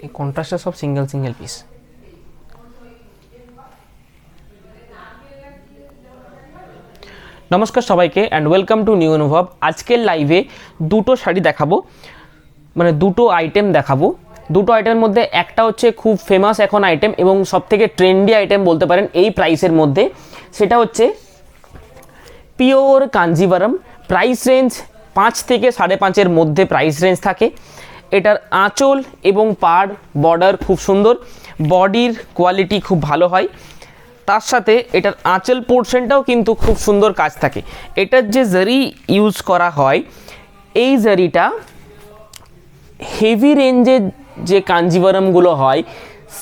এই কন্ট্রাস্টটা সব single single piece. নমস্কার সবাইকে অ্যান্ড ওয়েলকাম টু নিউ অনুভব। আজকের লাইভে দুটো শাড়ি দেখাবো, মানে দুটো আইটেম দেখাবো। দুটো আইটেমের মধ্যে একটা হচ্ছে খুব ফেমাস এখন আইটেম এবং সবথেকে ট্রেন্ডি আইটেম বলতে পারেন এই প্রাইসের মধ্যে, সেটা হচ্ছে পিওর কাঞ্জিভারম। প্রাইস রেঞ্জ 5 থেকে 5.5-এর মধ্যে প্রাইস রেঞ্জ থাকে। এটার আঁচল এবং পাড় বর্ডার খুব সুন্দর, বডির কোয়ালিটি খুব ভালো হয়, তার সাথে এটার আঁচল পোর্শনটাও কিন্তু খুব সুন্দর কাজ থাকে। এটার যে জারি ইউজ করা হয়, এই জারিটা হেভি রেঞ্জের যে কাঞ্জিভারমগুলো হয়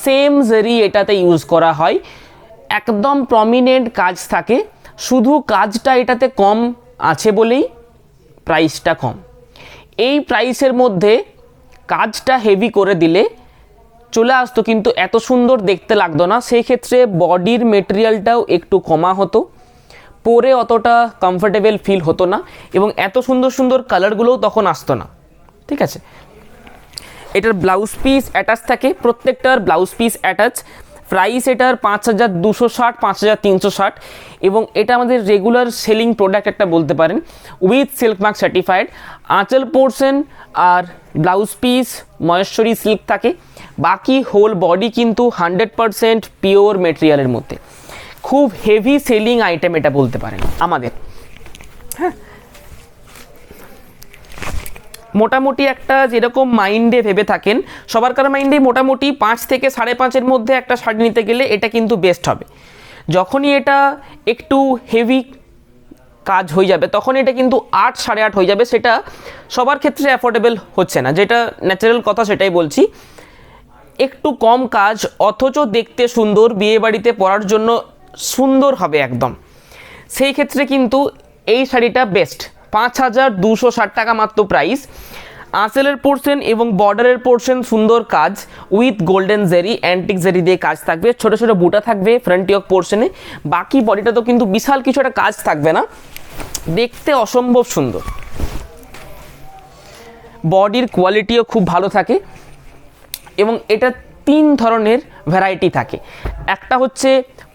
সেম জারি এটাতে ইউজ করা হয়। একদম প্রমিনেন্ট কাজ থাকে, শুধু কাজটা এটাতে কম আছে বলেই প্রাইসটা কম। এই প্রাইসের মধ্যে কাজটা হেভি করে দিলে চলে আসতো, কিন্তু এত সুন্দর দেখতে লাগতো না। সেই ক্ষেত্রে বডির মেটেরিয়ালটাও একটু কমা হতো, পরে অতটা কমফোর্টেবল ফিল হতো না এবং এত সুন্দর সুন্দর কালারগুলোও তখন আসতো না। ঠিক আছে, এটার ব্লাউজ পিস অ্যাটাচ থাকে, প্রত্যেকটার ব্লাউজ পিস অ্যাটাচ। প্রাইস এটার 5260, 5360 এবং এটা আমাদের রেগুলার সেলিং প্রোডাক্ট একটা বলতে পারেন, উইথ সিল্ক মার্ক সার্টিফাইড। আঁচল পোর্শন আর ব্লাউজ পিস মহেশ্বরী সিল্ক থাকে, বাকি হোল বডি কিন্তু 100% পিওর মেটেরিয়ালের মধ্যে। খুব হেভি সেলিং আইটেম এটা বলতে পারেন আমাদের। হ্যাঁ, মোটামুটি একটা যেরকম মাইন্ডে ভেবে থাকেন, সবারকার মাইন্ডে মোটামুটি 5 থেকে 5.5-এর মধ্যে একটা শাড়ি নিতে গেলে এটা কিন্তু বেস্ট হবে। যখনই এটা একটু হেভি কাজ হয়ে যাবে তখন এটা কিন্তু 8, 8.5 হয়ে যাবে। সেটা সবার ক্ষেত্রে অ্যাফোর্ডেবল হচ্ছে না, যেটা ন্যাচারাল কথা সেটাই বলছি। একটু কম কাজ অথচ দেখতে সুন্দর, বিয়ে বাড়িতে পরার জন্য সুন্দর হবে একদম, সেই ক্ষেত্রে কিন্তু এই শাড়িটা বেস্ট। 5260 টাকা মাত্র প্রাইস। আঁচলের পোর্শন এবং বর্ডারের পোর্শন সুন্দর কাজ, with golden Jerry, antique Jerry দিয়ে কাজ থাকবে, ছোটো ছোটো বুটা থাকবে ফ্রন্ট ইয়ক পোর্শনে। বাকি বডিটা তো কিন্তু বিশাল কিছু একটা কাজ থাকবে না, দেখতে অসম্ভব সুন্দর। বডির কোয়ালিটিও খুব ভালো থাকে এবং এটা 3 ধরনের ভ্যারাইটি থাকে। একটা হচ্ছে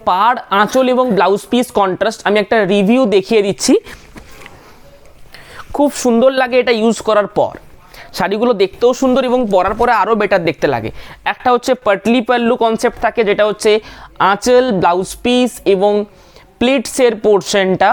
পাড়, আঁচল এবং ব্লাউজ পিস কন্ট্রাস্ট। আমি একটা রিভিউ দেখিয়ে দিচ্ছি, খুব সুন্দর লাগে এটা ইউজ করার পর। শাড়িগুলো দেখতেও সুন্দর এবং পরার পরে আরও বেটার দেখতে লাগে। একটা হচ্ছে পাটলি পাল্লু কনসেপ্ট থাকে, যেটা হচ্ছে আঁচল, ব্লাউজ পিস এবং প্লিটসের পোর্শনটা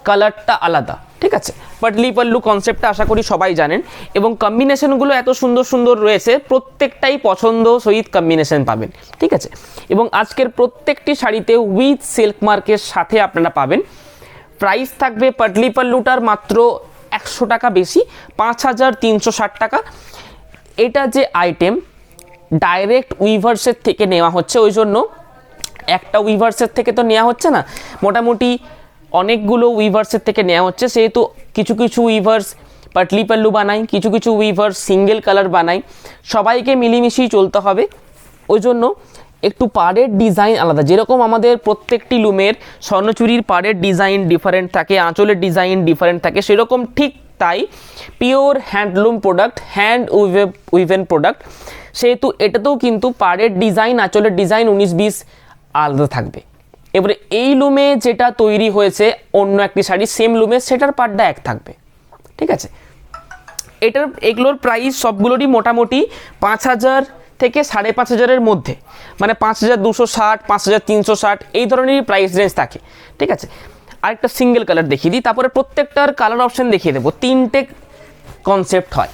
কালারটা আলাদা। ঠিক আছে, পাটলি পাল্লু কনসেপ্টটা আশা করি সবাই জানেন এবং কম্বিনেশনগুলো এত সুন্দর সুন্দর রয়েছে, প্রত্যেকটাই পছন্দ সহিত কম্বিনেশন পাবেন। ঠিক আছে, এবং আজকের প্রত্যেকটি শাড়িতে উইথ সিল্ক মার্কের সাথে আপনারা পাবেন। প্রাইস থাকবে পাটলি পাল্লুটার মাত্র 100 টাকা বেশি, 5360 টাকা। এটা যে আইটেম ডাইরেক্ট উইভার্সের থেকে নেওয়া হচ্ছে, ওই জন্য একটা উইভার্সের থেকে তো নেওয়া হচ্ছে না, মোটামুটি অনেকগুলো উইভার্সের থেকে নেওয়া হচ্ছে। সেহেতু কিছু কিছু উইভার্স পাটলি পাল্লু বানায়, কিছু কিছু উইভার্স সিঙ্গেল কালার বানায়, সবাইকে মিলেমিশেই চলতে হবে। ওই জন্য একটু পাড়ের ডিজাইন আলাদা, যেরকম আমাদের প্রত্যেকটি লুমের স্বর্ণচুরির পাড়ের ডিজাইন ডিফারেন্ট থাকে, আঁচলের ডিজাইন ডিফারেন্ট থাকে, সেরকম ঠিক তাই pure handloom product, hand woven product, সেহেতু এটাতেও কিন্তু পাড়ের ডিজাইন, আঁচলের ডিজাইন 19-20 আলাদা থাকবে। এবারে এই লুমে যেটা তৈরি হয়েছে অন্য একটি শাড়ি সেম লুমে, সেটার পাড়টা এক থাকবে। ঠিক আছে, এগুলোর প্রাইস সবগুলোরই মোটামুটি 5000 থেকে 5500-এর মধ্যে, মানে 5260, 5360 এই ধরনেরই প্রাইস রেঞ্জ থাকে। ঠিক আছে, আরেকটা সিঙ্গেল কালার দেখিয়ে দিই, তারপরে প্রত্যেকটার কালার অপশান দেখিয়ে দেবো। 3টে কনসেপ্ট হয়,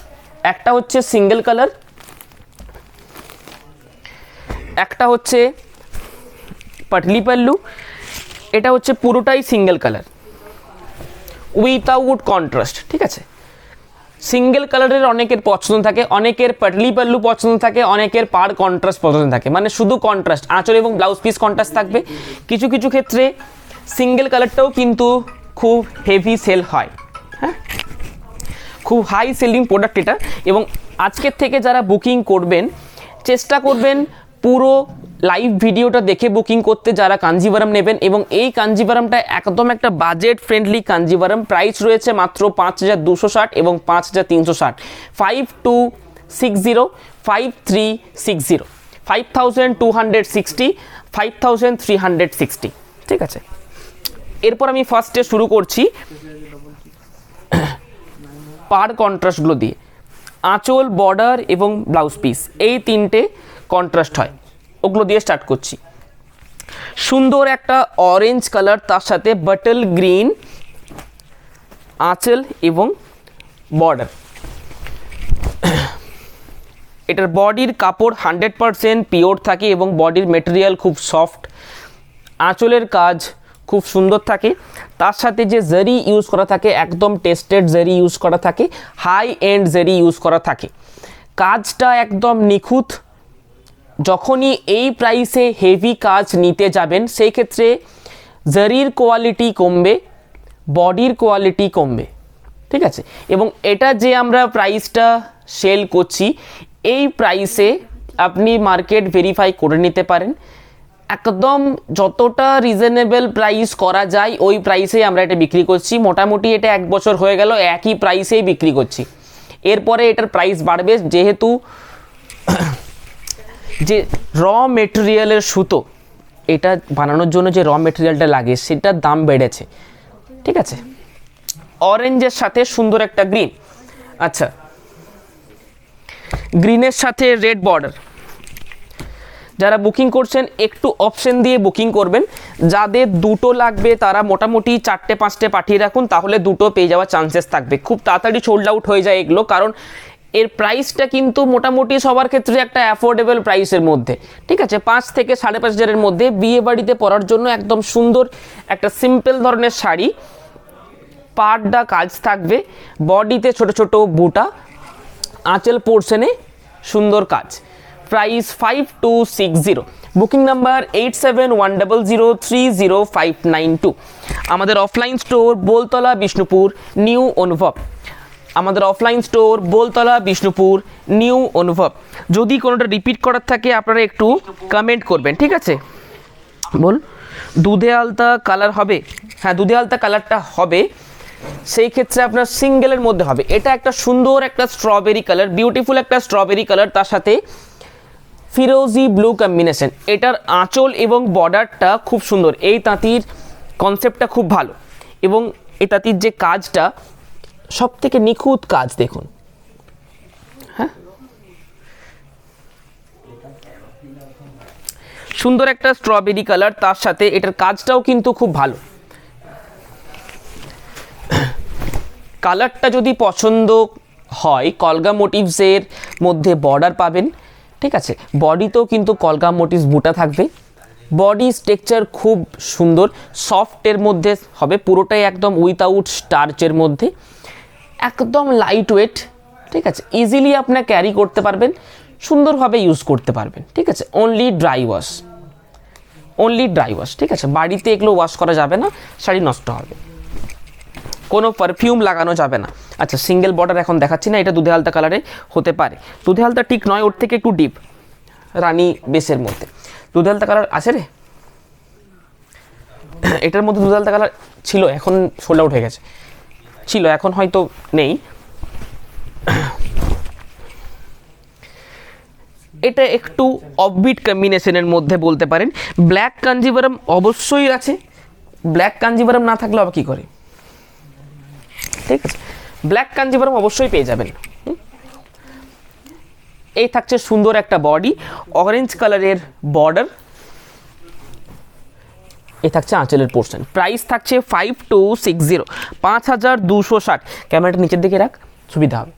একটা হচ্ছে সিঙ্গেল কালার, একটা হচ্ছে পাটলি পাল্লু, এটা হচ্ছে পুরোটাই সিঙ্গেল কালার উইথাউট কন্ট্রাস্ট। ঠিক আছে, সিঙ্গেল কালারের অনেকের পছন্দ থাকে, অনেকের পাটলি পাল্লু পছন্দ থাকে, অনেকের পাড় কন্ট্রাস্ট পছন্দ থাকে, মানে শুধু কন্ট্রাস্ট, আঁচল এবং ব্লাউজ পিস কন্ট্রাস্ট থাকবে। কিছু কিছু ক্ষেত্রে সিঙ্গেল কালারটাও কিন্তু খুব হেভি সেল হয়। হ্যাঁ, খুব হাই সেলিং প্রোডাক্ট এটা। এবং আজকের থেকে যারা বুকিং করবেন চেষ্টা করবেন পুরো লাইভ ভিডিওটা দেখে বুকিং করতে, যারা কাঞ্জিভারম নেবেন। এবং এই কাঞ্জিভারমটা একদম একটা বাজেট ফ্রেন্ডলি কাঞ্জিভারম, প্রাইস রয়েছে মাত্র 5260 এবং 5360, 5 to 5360, 5260, 5360, ঠিক আছে। এরপর আমি ফার্স্টে শুরু করছি পার কন্ট্রাস্টগুলো দিয়ে। আঁচল, বর্ডার এবং ব্লাউজ পিস, এই তিনটে কন্ট্রাস্ট হয়, ওগুলো দিয়ে স্টার্ট করছি। সুন্দর একটা অরেঞ্জ কালার, তার সাথে বাটল গ্রিন আঁচল এবং বর্ডার। এটার বডির কাপড় 100% পিওর থাকে এবং বডির মেটেরিয়াল খুব সফট। আঁচলের কাজ খুব সুন্দর থাকে, তার সাথে যে জারি ইউজ করা থাকে একদম টেস্টেড জারি ইউজ করা থাকে, হাই এন্ড জারি ইউজ করা থাকে, কাজটা একদম নিখুঁত। যখনই এই প্রাইসে হেভি কাজ নিতে যাবেন সেই ক্ষেত্রে জারির কোয়ালিটি কমবে, বডির কোয়ালিটি কমবে, ঠিক আছে। এবং এটা যে আমরা প্রাইসটা সেল করছি, এই প্রাইসে আপনি মার্কেট ভেরিফাই করে নিতে পারেন। একদম যতটা রিজনেবল প্রাইস করা যায় ওই প্রাইসেই আমরা এটা বিক্রি করছি। মোটামুটি এটা 1 বছর হয়ে গেল একই প্রাইসেই বিক্রি করছি। এরপরে এটার প্রাইস বাড়বে, যেহেতু যে র মেটেরিয়ালের সুতো, এটা বানানোর জন্য যে র মেটেরিয়ালটা লাগে সেটার দাম বেড়েছে, ঠিক আছে। অরেঞ্জের সাথে সুন্দর একটা গ্রিন, আচ্ছা গ্রিনের সাথে রেড বর্ডার। যারা বুকিং করছেন একটু অপশন দিয়ে বুকিং করবেন, যাদের দুটো লাগবে তারা মোটামুটি 4টে-5টে পাঠিয়ে রাখুন, তাহলে দুটো পেয়ে যাওয়ার চান্সেস থাকবে। খুব তাড়াতাড়ি সোল্ড আউট হয়ে যায় এগুলো, কারণ এর প্রাইসটা কিন্তু মোটামুটি সবার ক্ষেত্রে একটা অ্যাফোর্ডেবল প্রাইসের মধ্যে, ঠিক আছে। 5 থেকে 5,500-এর মধ্যে বিয়ে বাড়িতে পরার জন্য একদম সুন্দর একটা সিম্পল ধরনের শাড়ি। পাড়টা কাজ থাকবে, বডিতে ছোট ছোট বুটা, আঁচল পোর্শনে সুন্দর কাজ। Price 5260, booking number 8710030592। আমাদের offline store Boltala Bishnupur new অনুভব, আমাদের offline store Boltala Bishnupur new অনুভব। যদি কোনোটা রিপিট করার থাকে আপনারা একটু কমেন্ট করবেন, ঠিক আছে। বল দুধে আলতা কালার হবে? হ্যাঁ, দুধে আলতা কালারটা হবে, সেই ক্ষেত্রে আপনার সিঙ্গেলের মধ্যে হবে। এটা একটা সুন্দর একটা স্ট্রবেরি কালার, বিউটিফুল একটা স্ট্রবেরি কালার, তার সাথে ফিরোজি ব্লু কম্বিনেশন। এটার আঁচল এবং বর্ডারটা খুব সুন্দর, এই তাঁতির কনসেপ্টটা খুব ভালো এবং এই তাঁতির যে কাজটা সব থেকে নিখুঁত কাজ, দেখুন। হ্যাঁ, সুন্দর একটা স্ট্রবেরি কালার, তার সাথে এটার কাজটাও কিন্তু খুব ভালো। কালারটা যদি পছন্দ হয়, কলগা মোটিভসের মধ্যে বর্ডার পাবেন, ঠিক আছে। বডিতেও কিন্তু কলগা মোটিভস বুটা থাকবে, বডি স্ট্রাকচার খুব সুন্দর, সফটের মধ্যে হবে, পুরোটাই একদম উইথাউট স্টার্চের মধ্যে, একদম লাইট ওয়েট, ঠিক আছে। ইজিলি আপনার ক্যারি করতে পারবেন, সুন্দরভাবে ইউজ করতে পারবেন, ঠিক আছে। Only dry wash, only dry wash, ঠিক আছে। বাড়িতে এগুলো ওয়াশ করা যাবে না, শাড়ি নষ্ট হবে, কোনো পারফিউম লাগানো যাবে না। আচ্ছা, সিঙ্গেল বর্ডার এখন দেখাচ্ছি না, এটা দুধে আলতা কালারে হতে পারে। দুধে আলতা ঠিক নয়, ওর থেকে একটু ডিপ, রানী বেসের মধ্যে। দুধে আলতা কালার আছে রে, এটার মধ্যে দুধে আলতা কালার ছিল, এখন সোল্ড আউট হয়ে গেছে, ছিল এখন হয়তো নেই। এটা একটু অফবিট কম্বিনেশনের মধ্যে বলতে পারেন। ব্ল্যাক কাঞ্জিভারাম অবশ্যই আছে, ব্ল্যাক কাঞ্জিভারাম না থাকলে আবার কী করে, ঠিক আছে। ব্ল্যাক কাঞ্জিভারাম অবশ্যই পেয়ে যাবেন। এই থাকছে সুন্দর একটা বডি, অরেঞ্জ কালারের বর্ডার, এই থাকছে আঁচলের পোর্শন। প্রাইস থাকছে 5260, 5260। ক্যামেরাটা নিচের দিকে রাখ, সুবিধা হবে।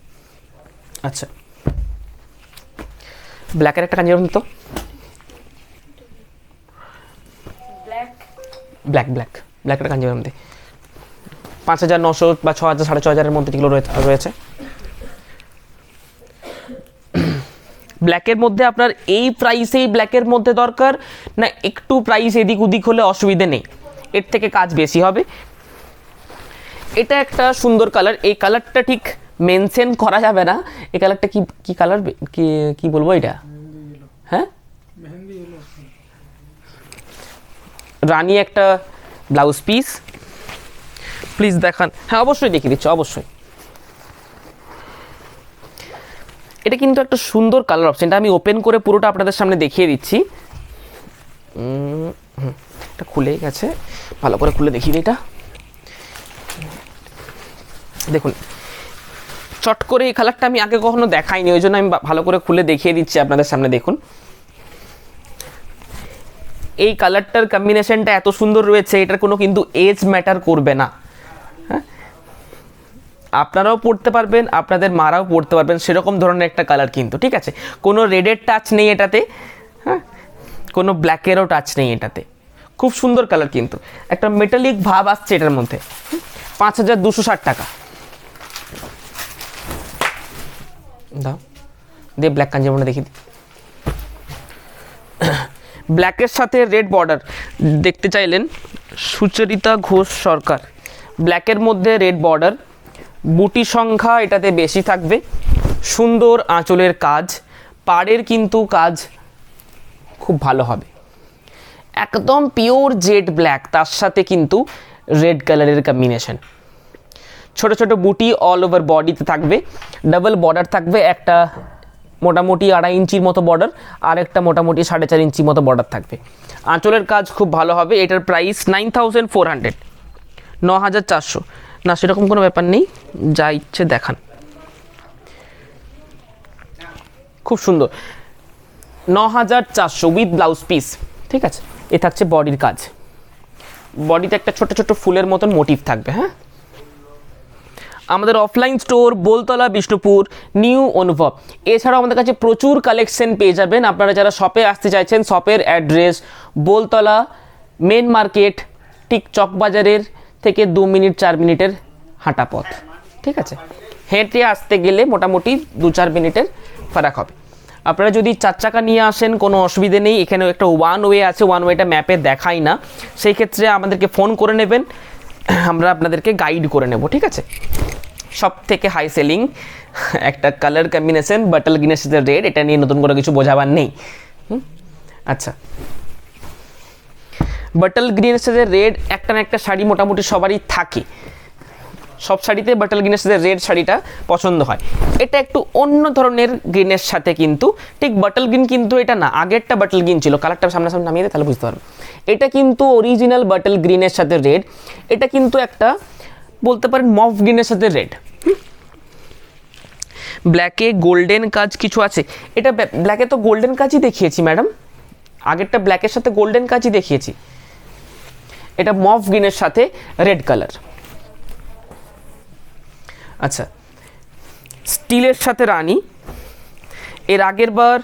আচ্ছা, ব্ল্যাকের একটা কাঞ্জিভারাম তো, ব্ল্যাক ব্ল্যাক ব্ল্যাক একটা কাঞ্জিভারাম দে, 5900 বা 6000, 6500-এর মধ্যে যেগুলো রয়েছে। ব্ল্যাকের মধ্যে আপনার এই প্রাইসেই ব্ল্যাকের মধ্যে দরকার না, একটু প্রাইস এদিক ওদিক হলে অসুবিধে নেই, এর থেকে কাজ বেশি হবে। এটা একটা সুন্দর কালার, এই কালারটা ঠিক মেনশন করা যাবে না, এই কালারটা কি কালার, কি বলবো এটা, হ্যাঁ রানী একটা ব্লাউজ পিস, প্লিজ দেখান। হ্যাঁ অবশ্যই দেখিয়ে দিচ্ছি, অবশ্যই। এটা কিন্তু একটা সুন্দর কালার অপশন, এটা আমি ওপেন করে পুরোটা আপনাদের সামনে দেখিয়ে দিচ্ছি। এটা খুলে গেছে, ভালো করে খুলে দেখিয়ে দিই। এটা দেখুন, চট করে এই কালারটা আমি আগে কখনো দেখাইনি, ওই জন্য আমি ভালো করে খুলে দেখিয়ে দিচ্ছি আপনাদের সামনে। দেখুন এই কালারটার কম্বিনেশনটা এত সুন্দর রয়েছে, এটার কোনো কিন্তু এজ ম্যাটার করবে না। হ্যাঁ, আপনারাও পড়তে পারবেন, আপনাদের মারাও পড়তে পারবেন, সেরকম ধরনের একটা কালার কিন্তু, ঠিক আছে। কোনো রেডের টাচ নেই এটাতে, হ্যাঁ, কোনো ব্ল্যাকেরও টাচ নেই এটাতে। খুব সুন্দর কালার কিন্তু, একটা মেটালিক ভাব আসছে এটার মধ্যে। 5260 টাকা দাও। দিয়ে ব্ল্যাক কাঞ্জিবরমটা দেখি দিই। ব্ল্যাকের সাথে রেড বর্ডার দেখতে চাইলেন, সুচরিতা ঘোষ সরকার। ব্ল্যাকের মধ্যে রেড বর্ডার, বুটি সংখ্যা এটাতে বেশি থাকবে, সুন্দর আঁচলের কাজ, পাড়ের কিন্তু কাজ খুব ভালো হবে, একদম পিওর জেড ব্ল্যাক, তার সাথে কিন্তু রেড কালারের কম্বিনেশন। ছোট ছোট বুটি অল ওভার বডিতে থাকবে, ডাবল বর্ডার থাকবে, একটা মোটামুটি 2.5 ইঞ্চির মতো বর্ডার, আর একটা মোটামুটি 4.5 ইঞ্চি মতো বর্ডার থাকবে। আঁচলের কাজ খুব ভালো হবে। এটার প্রাইস 9400, 9400 না, সেরকম কোনো ব্যাপার নেই, যা ইচ্ছে দেখান। খুব সুন্দর, 9400 উইথ ব্লাউজ পিস, ঠিক আছে। এ থাকছে বডির কাজ, বডিতে একটা ছোট ছোট ফুলের মতন মোটিভ থাকবে। হ্যাঁ, আমাদের offline store Boltala, Bishnupur, new অনুভব। এছাড়াও আমাদের কাছে প্রচুর কালেকশন পেয়ে যাবেন। আপনারা যারা শপে আসতে চাইছেন, শপের অ্যাড্রেস বোলতলা মেন মার্কেট, ঠিক চকবাজারের থেকে 2 মিনিট 4 মিনিটের হাঁটা পথ, ঠিক আছে। হেঁটে আসতে গেলে মোটামুটি 2-4 মিনিটের ফারাক হবে। আপনারা যদি 4 চাকা নিয়ে আসেন কোনো অসুবিধে নেই, এখানে একটা ওয়ান ওয়ে আছে, ওয়ান ওয়েটা ম্যাপে দেখাই না, সেই ক্ষেত্রে আমাদেরকে ফোন করে নেবেন, আমরা আপনাদেরকে গাইড করে নেব, ঠিক আছে। সব থেকে হাই সেলিং একটা কালার কম্বিনেশন বাটল গ্রিনের সাথে রেড, এটা নিয়ে নতুন করে কিছু বোঝাবার নেই। আচ্ছা, বাটল গ্রিনের সাথে রেড একটা না একটা শাড়ি মোটামুটি সবারই থাকে, সব শাড়িতে বাটল গ্রিনের সাথে রেড শাড়িটা পছন্দ হয়। এটা একটু অন্য ধরনের গ্রিনের সাথে, কিন্তু ঠিক বাটল গ্রিন কিন্তু এটা না, আগেরটা বাটল গ্রিন ছিল, কালারটা সামনাসামনি নামিয়ে দেয় তাহলে বুঝতে পারবে। এটা কিন্তু অরিজিনাল বাটল গ্রিনের সাথে রেড, এটা কিন্তু একটা বলতে পারেন মফ গ্রিনের সাথে রেড। ব্ল্যাকে গোল্ডেন কাজ কিছু আছে, এটা ব্ল্যাকে তো গোল্ডেন কাজই দেখিয়েছি ম্যাডাম, আগেরটা ব্ল্যাকের সাথে গোল্ডেন কাজই দেখিয়েছি, এটা মফ গ্রিনের সাথে রেড কালার। আচ্ছা, স্টিলের সাথে রানী, এর আগের বার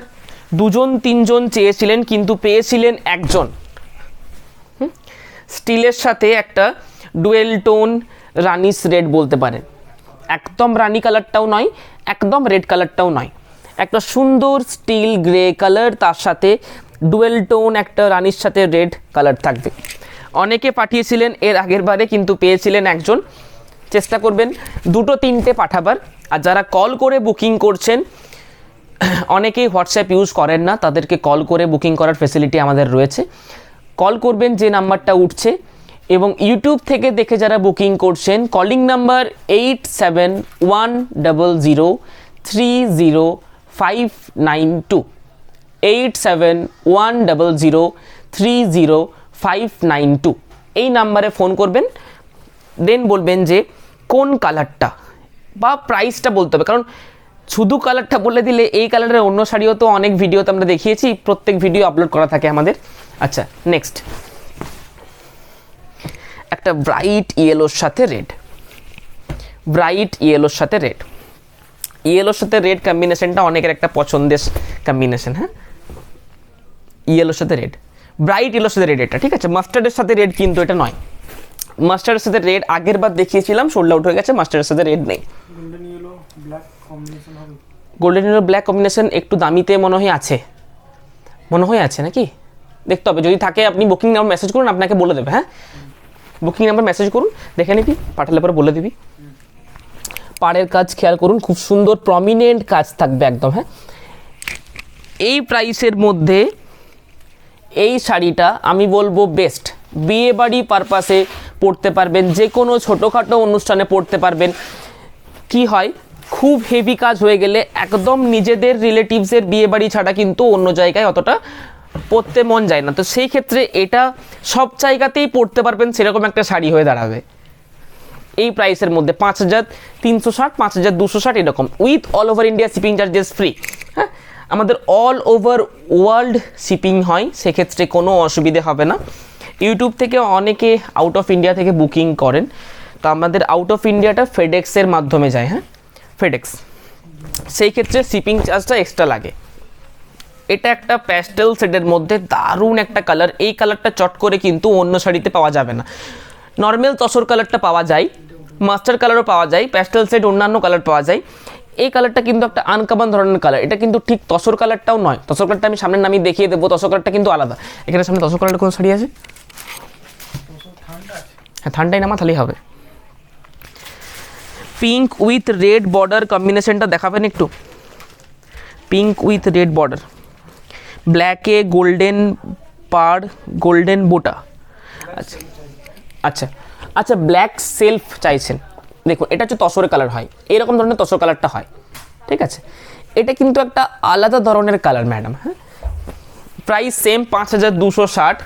2-3জন চেয়েছিলেন কিন্তু পেয়েছিলেন একজন। স্টিলের সাথে একটা ডুয়েল টোন রানিস রেড বলতে পারেন, একদম রানি কালারটাও নয়, একদম রেড কালারটাও নয়, একটা সুন্দর স্টিল গ্রে কালার, তার সাথে ডুয়েল টোন একটা রানির সাথে রেড কালার থাকবে। অনেকে পাঠিয়েছিলেন এর আগের বারে কিন্তু পেয়েছিলেন একজন, চেষ্টা করবেন 2-3টে পাঠাবার। আর যারা কল করে বুকিং করছেন, অনেকেই হোয়াটসঅ্যাপ ইউজ করেন না, তাদেরকে কল করে বুকিং করার ফেসিলিটি আমাদের রয়েছে। কল করবেন যে নাম্বারটা উঠছে, এবং ইউটিউব থেকে দেখে যারা বুকিং করছেন, কলিং নাম্বার 8710030592, 8710030592, এই নাম্বারে ফোন করবেন। দেন বলবেন যে কোন কালারটা বা প্রাইসটা বলতে হবে, কারণ শুধু কালারটা বলে দিলে, এই কালারের অন্য শাড়িও তো অনেক ভিডিওতে আমরা দেখিয়েছি, প্রত্যেক ভিডিও আপলোড করা থাকে আমাদের। আচ্ছা, নেক্সট একটা ব্রাইট ইয়েলোর সাথে রেড, ব্রাইট ইয়েলোর সাথে রেড, ইয়েলোর সাথে রেড কম্বিনেশনটা অনেকের একটা পছন্দের কম্বিনেশন। হ্যাঁ, ইয়েলোর সাথে রেড, ব্রাইট ইয়েলোর সাথে রেড, এটা ঠিক আছে। মাস্টার্ডের সাথে রেড কিন্তু এটা নয়, মাস্টার্ডের সাথে রেড আগের বার দেখিয়েছিলাম, সোল্ড আউট হয়ে গেছে, মাস্টার্ডের সাথে রেড নেই। গোল্ডেন ইয়েলো ব্ল্যাক কম্বিনেশন একটু দামিতে মনে হয় আছে নাকি, দেখতে হবে, যদি থাকে আপনি বুকিং নাম্বার মেসেজ করুন, আপনাকে বলে দেবে। হ্যাঁ, বুকিং নাম্বার মেসেজ করুন, দেখে নিবি, পাঠালে পরে বলে দিবি। পাড়ের কাজ খেয়াল করুন, খুব সুন্দর প্রমিনেন্ট কাজ থাকবে একদম। হ্যাঁ, এই প্রাইসের মধ্যে এই শাড়িটা আমি বলবো বেস্ট, বিয়ে বাড়ি পারপাসে পড়তে পারবেন, যে কোনো ছোটোখাটো অনুষ্ঠানে পড়তে পারবেন। কি হয়, খুব হেভি কাজ হয়ে গেলে একদম নিজেদের রিলেটিভসের বিয়ে বাড়ি ছাড়া কিন্তু অন্য জায়গায় অতটা পরতে মন যায় না। তো সেই ক্ষেত্রে এটা সব জায়গাতেই পরতে পারবেন সেরকম একটা শাড়ি হয়ে দাঁড়াবে এই প্রাইসের মধ্যে। 5360, 5260 এরকম, with all over India shipping charges free. হ্যাঁ, আমাদের অল ওভার ওয়ার্ল্ড শিপিং হয়, সেক্ষেত্রে কোনো অসুবিধে হবে না। ইউটিউব থেকে অনেকে আউট অফ ইন্ডিয়া থেকে বুকিং করেন, তো আমাদের আউট অফ ইন্ডিয়াটা ফেডেক্সের মাধ্যমে যায়। হ্যাঁ, ফেডেক্স, সেই ক্ষেত্রে শিপিং চার্জটা এক্সট্রা লাগে। এটা একটা প্যাস্টেল শেডের মধ্যে দারুণ একটা কালার। এই কালারটা চট করে কিন্তু অন্য শাড়িতে পাওয়া যাবে না। নর্মাল তসর কালারটা পাওয়া যায়, মাস্টার কালারও পাওয়া যায়, প্যাস্টেল শেড অন্যান্য কালার পাওয়া যায়। এই কালারটা কিন্তু একটা আনকমন ধরনের কালার। এটা কিন্তু ঠিক তসর কালারটাও নয়। তসর কালারটা আমি সামনে নামিয়ে দেখিয়ে দেবো, তসর কালারটা কিন্তু আলাদা। এখানে সামনে তসর কালারের কোনো শাড়ি আছে? হ্যাঁ, ঠান্ডায় নামা তাহলেই হবে। পিঙ্ক উইথ রেড বর্ডার কম্বিনেশনটা দেখাবেন একটু। পিঙ্ক উইথ রেড বর্ডার, ব্ল্যাকে গোল্ডেন পাড়, গোল্ডেন বুটা। আচ্ছা আচ্ছা আচ্ছা, ব্ল্যাক সেলফ চাইছেন। দেখুন, এটা হচ্ছে তসরের কালার হয়, এরকম ধরনের তসর কালারটা হয়, ঠিক আছে। এটা কিন্তু একটা আলাদা ধরনের কালার ম্যাডাম। হ্যাঁ, প্রাইস সেম 5260।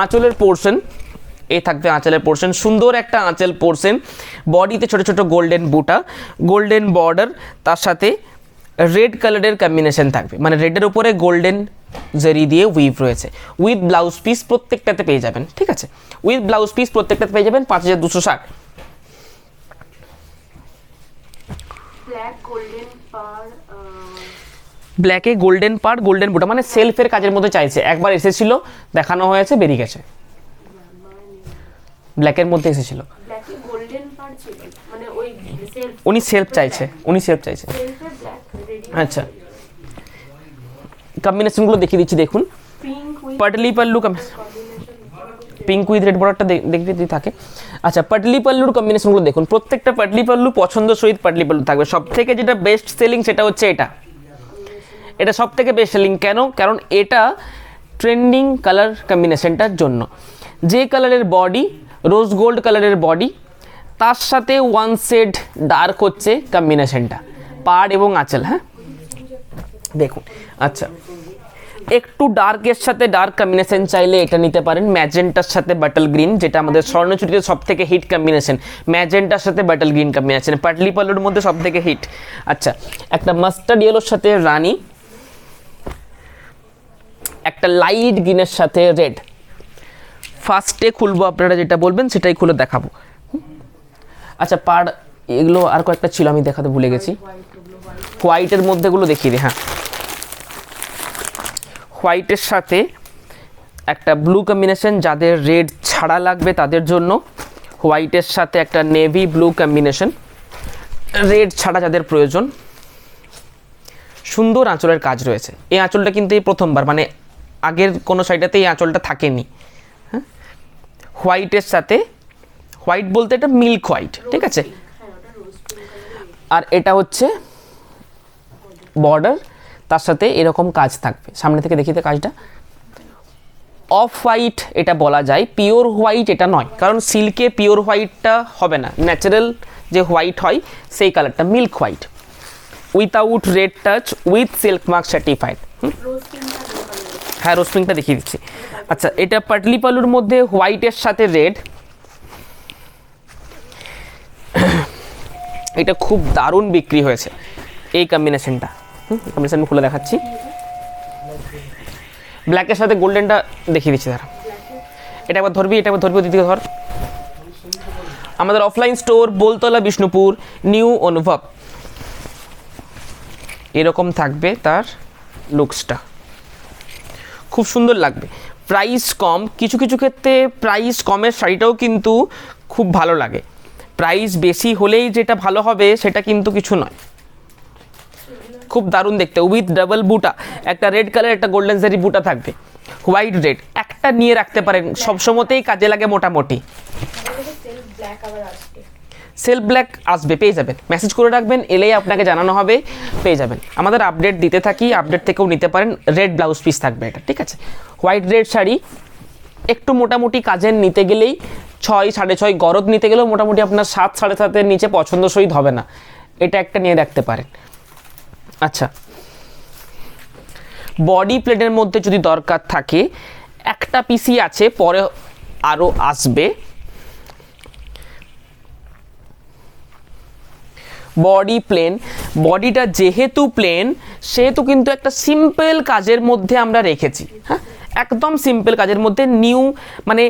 আঁচলের পোর্শন এ থাকবে, আঁচলের পোর্শন সুন্দর একটা আঁচল পোর্শন, বডিতে ছোট ছোট গোল্ডেন বুটা, গোল্ডেন বর্ডার, তার সাথে রেড কালারের কম্বিনেশন থাকবে, মানে রেডের উপরে গোল্ডেন জরি দিয়ে উইভ রয়েছে। উইথ ব্লাউজ পিস প্রত্যেকটাতে পেয়ে যাবেন, ঠিক আছে। উইথ ব্লাউজ পিস প্রত্যেকটাতে পেয়ে যাবেন 5260। ব্ল্যাকে গোল্ডেন পাড়, গোল্ডেন বুটা, মানে সেলফের কাজের মধ্যে চাইছে। একবার এসেছিল, দেখানো হয়েছে, বেরিয়ে গেছে। ব্ল্যাকের মধ্যে এসেছিল, উনি সেলফ চাইছে, উনি সেলফ চাইছে। আচ্ছা, কম্বিনেশনগুলো দেখিয়ে দিচ্ছি, দেখুন। Patli pallu, pink with red বর্ডারটা দেখবি যদি থাকে। আচ্ছা, পাটলি পাল্লুর কম্বিনেশনগুলো দেখুন। প্রত্যেকটা পাটলি পাল্লু পছন্দ সহিত পাটলি পাল্লু থাকবে। সব থেকে যেটা বেস্ট সেলিং সেটা হচ্ছে এটা, এটা সব থেকে বেস্ট সেলিং। কেন? কারণ এটা ট্রেন্ডিং কালার কম্বিনেশনটার জন্য। যে কালারের বডি, রোজ গোল্ড কালারের বডি, তার সাথে ওয়ান শেড ডার্ক হচ্ছে কম্বিনেশনটা, পাড় এবং আঁচল। হ্যাঁ, দেখুন। আচ্ছা, একটু ডার্কের সাথে ডার্ক কম্বিনেশন চাইলে এটা নিতে পারেন। ম্যাজেন্টার সাথে বাটল গ্রিন, যেটা আমাদের স্বর্ণচুরিতে সব থেকে হিট কম্বিনেশন, ম্যাজেন্টার সাথে বাটল গ্রিন কম্বিনেশন, পাটলি পাল্লুর মধ্যে সব থেকে হিট। আচ্ছা, একটা মাস্টার্ড ইয়েলোর সাথে রানি, একটা লাইট গ্রিনের সাথে রেড। ফার্স্টে খুলবো, আপনারা যেটা বলবেন সেটাই খুলে দেখাবো। আচ্ছা, পাড় এগুলো আর কয়েকটা ছিল, আমি দেখাতে ভুলে গেছি। হোয়াইটের মধ্যেগুলো দেখিয়ে দিই। হ্যাঁ, হোয়াইটের সাথে একটা ব্লু কম্বিনেশন, যাদের রেড ছাড়া লাগবে তাদের জন্য। হোয়াইটের সাথে একটা নেভি ব্লু কম্বিনেশন, রেড ছাড়া যাদের প্রয়োজন। সুন্দর আঁচলের কাজ রয়েছে। এই আঁচলটা কিন্তু এই প্রথমবার, মানে আগের কোনো সাইডেতে এই আঁচলটা থাকেনি। হ্যাঁ, হোয়াইটের সাথে, হোয়াইট বলতে এটা মিল্ক হোয়াইট, ঠিক আছে। আর এটা হচ্ছে বর্ডার, তার সাথে এরকম কাজ থাকবে। সামনে থেকে দেখিতে কাজটা। অফ হোয়াইট এটা বলা যায়, পিওর হোয়াইট এটা নয়, কারণ সিল্কে পিওর হোয়াইটটা হবে না। ন্যাচারাল যে হোয়াইট হয় সেই কালারটা milk white, without red touch, with silk mark certified. হ্যাঁ, রোজ পিঙ্কটা দেখিয়ে দিচ্ছি। আচ্ছা, এটা পাটলি পালুর মধ্যে হোয়াইটের সাথে রেড। এটা খুব দারুণ বিক্রি হয়েছে এই কম্বিনেশনটা। কম্বিনেশন খুলে দেখাচ্ছি। ব্ল্যাকের সাথে গোল্ডেনটা দেখিয়ে দিচ্ছি দাঁড়া। এটা একবার ধরবি, এটা একবার ধরবি, দিদিকে ধর। আমাদের offline store Boltala, Bishnupur, new অনুভব। এরকম থাকবে তার লুকসটা, খুব সুন্দর লাগবে। প্রাইস কম, কিছু কিছু ক্ষেত্রে প্রাইস কমের শাড়িটাও কিন্তু খুব ভালো লাগে। প্রাইস বেশি হলেই যেটা ভালো হবে সেটা কিন্তু কিছু নয়। খুব দারুণ দেখতে, উইথ ডাবল বুটা, একটা রেড কালার, একটা গোল্ডেন জারি বুটা থাকবে। হোয়াইট রেড একটা নিয়ে রাখতে পারেন, সবসময়তেই কাজে লাগে মোটামুটি। সেলফ ব্ল্যাক আসবে, পেয়ে যাবেন। মেসেজ করে রাখবেন, এলেই আপনাকে জানানো হবে, পেয়ে যাবেন। আমাদের আপডেট দিতে থাকি, আপডেট থেকেও নিতে পারেন। রেড ব্লাউজ পিস থাকবে এটা, ঠিক আছে। হোয়াইট রেড শাড়ি একটু মোটামুটি কাজের নিতে গেলেই 6, 6.5, গরদ নিতে গেলেও মোটামুটি আপনার 7, 7.5-এর নিচে পছন্দসই হবে না। এটা একটা নিয়ে রাখতে পারেন। আচ্ছা, বডি প্লেনের মধ্যে যদি দরকার থাকে, একটা পিসি আছে, পরে আরও আসবে। বডি প্লেন, বডিটা যেহেতু প্লেন সেহেতু কিন্তু একটা সিম্পল কাজের মধ্যে আমরা রেখেছি। হ্যাঁ, একদম সিম্পল কাজের মধ্যে নিউ, মানে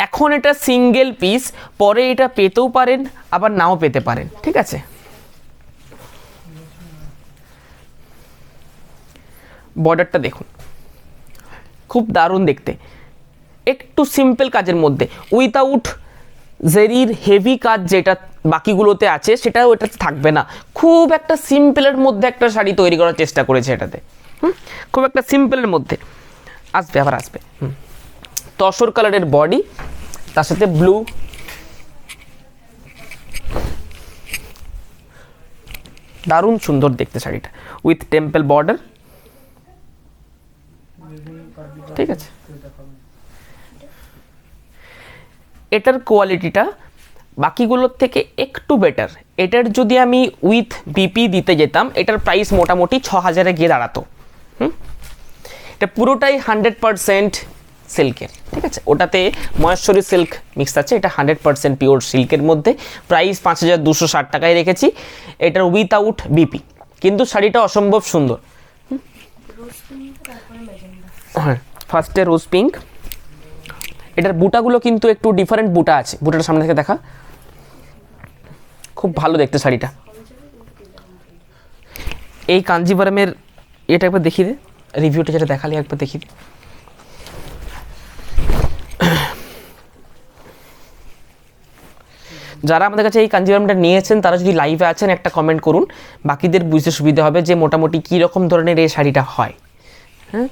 এখন এটা সিঙ্গেল পিস, পরে এটা পেতেও পারেন আবার নাও পেতে পারেন। ঠিক আছে, বর্ডারটা দেখুন, খুব দারুণ দেখতে, একটু সিম্পল কাজের মধ্যে, উইথাউট জেরির হেভি কাজ যেটা বাকিগুলোতে আছে সেটাও এটাতে থাকবে না। খুব একটা সিম্পলের মধ্যে একটা শাড়ি তৈরি করার চেষ্টা করেছে এটাতে। খুব একটা সিম্পলের মধ্যে আসবে, আবার আসবে। তসর কালারের বডি, তার সাথে ব্লু, দারুণ সুন্দর দেখতে শাড়িটা, উইথ টেম্পল বর্ডার। ঠিক আছে, এটার কোয়ালিটিটা বাকিগুলোর থেকে একটু বেটার। এটার যদি আমি উইথ বিপি দিতে যেতাম, এটার প্রাইস মোটামুটি 6000-এ গিয়ে দাঁড়াতো। এটা পুরোটাই 100% সিল্কের। ঠিক আছে, ওটাতে মহেশ্বরী সিল্ক মিক্স আছে, এটা 100% পিওর সিল্কের মধ্যে। প্রাইস 5260 টাকায় রেখেছি, এটার উইথআউট বিপি। কিন্তু শাড়িটা অসম্ভব সুন্দর। হ্যাঁ, ফার্স্টে রোজ পিঙ্ক। এটার বুটাগুলো কিন্তু একটু ডিফারেন্ট বুটা আছে, বুটাটা সামনে থেকে দেখা, খুব ভালো দেখতে শাড়িটা। এই কাঞ্জিভারামের এটা একবার দেখিয়ে দে, রিভিউটা যেটা দেখালি একবার দেখিয়ে দে। যারা আমাদের কাছে এই কাঞ্জিভারামটা নিয়েছেন তারা যদি লাইভে আছেন একটা কমেন্ট করুন, বাকিদের বুঝতে সুবিধা হবে যে মোটামুটি কীরকম ধরনের এই শাড়িটা হয়। হ্যাঁ,